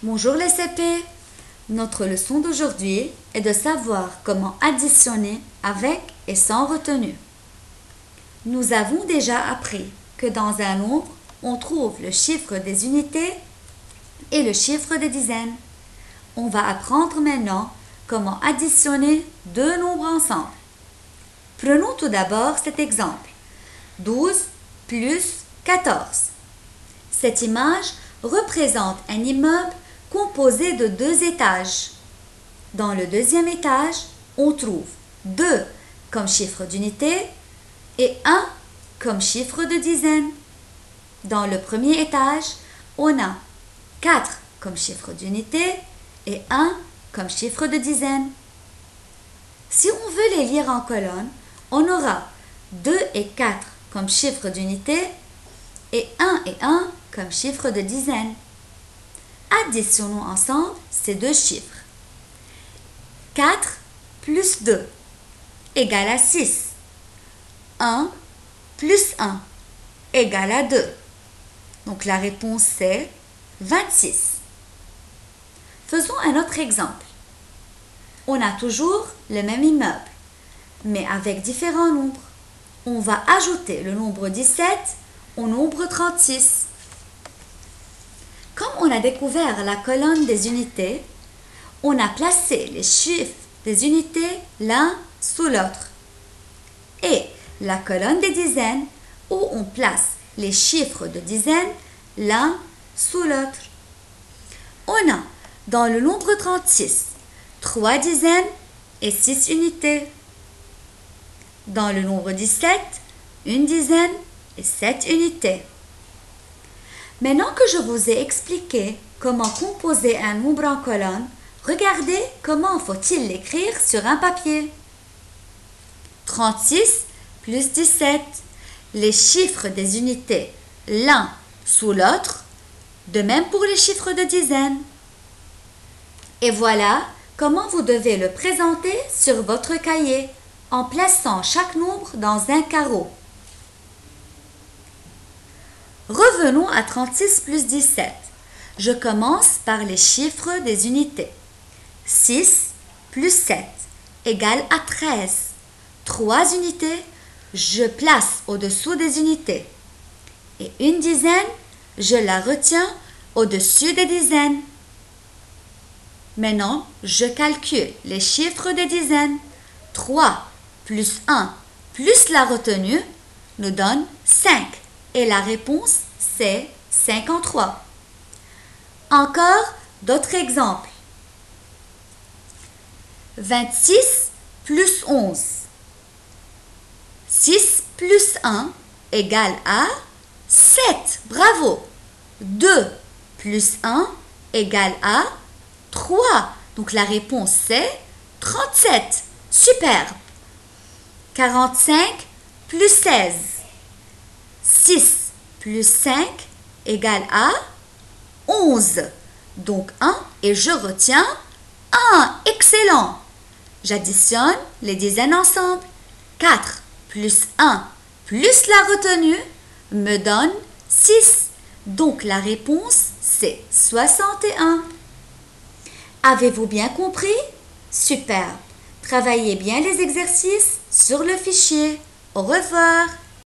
Bonjour les CP. Notre leçon d'aujourd'hui est de savoir comment additionner avec et sans retenue. Nous avons déjà appris que dans un nombre, on trouve le chiffre des unités et le chiffre des dizaines. On va apprendre maintenant comment additionner deux nombres ensemble. Prenons tout d'abord cet exemple. 12 plus 14. Cette image représente un immeuble composé de deux étages. Dans le deuxième étage, on trouve 2 comme chiffre d'unité et 1 comme chiffre de dizaine. Dans le premier étage, on a 4 comme chiffre d'unité et 1 comme chiffre de dizaine. Si on veut les lire en colonne, on aura 2 et 4 comme chiffre d'unité et 1 et 1 comme chiffre de dizaine. Additionnons ensemble ces deux chiffres. 4 plus 2 égale à 6. 1 plus 1 égale à 2. Donc la réponse c'est 26. Faisons un autre exemple. On a toujours le même immeuble, mais avec différents nombres. On va ajouter le nombre 17 au nombre 36. Comme on a découvert la colonne des unités, on a placé les chiffres des unités l'un sous l'autre. Et la colonne des dizaines, où on place les chiffres de dizaines l'un sous l'autre. On a dans le nombre 36, 3 dizaines et 6 unités. Dans le nombre 17, une dizaine et 7 unités. Maintenant que je vous ai expliqué comment composer un nombre en colonne, regardez comment faut-il l'écrire sur un papier. 36 plus 17, les chiffres des unités l'un sous l'autre, de même pour les chiffres de dizaines. Et voilà comment vous devez le présenter sur votre cahier en plaçant chaque nombre dans un carreau. Revenons à 36 plus 17. Je commence par les chiffres des unités. 6 plus 7 égale à 13. 3 unités, je place au-dessous des unités. Et une dizaine, je la retiens au-dessus des dizaines. Maintenant, je calcule les chiffres des dizaines. 3 plus 1 plus la retenue nous donne 5. Et la réponse, c'est 53. Encore d'autres exemples. 26 plus 11. 6 plus 1 égale à 7. Bravo. 2 plus 1 égale à 3. Donc la réponse, c'est 37. Superbe. 45 plus 16. 6 plus 5 égale à 11. Donc 1 et je retiens 1. Excellent. J'additionne les dizaines ensemble. 4 plus 1 plus la retenue me donne 6. Donc la réponse, c'est 61. Avez-vous bien compris? Super. Travaillez bien les exercices sur le fichier. Au revoir.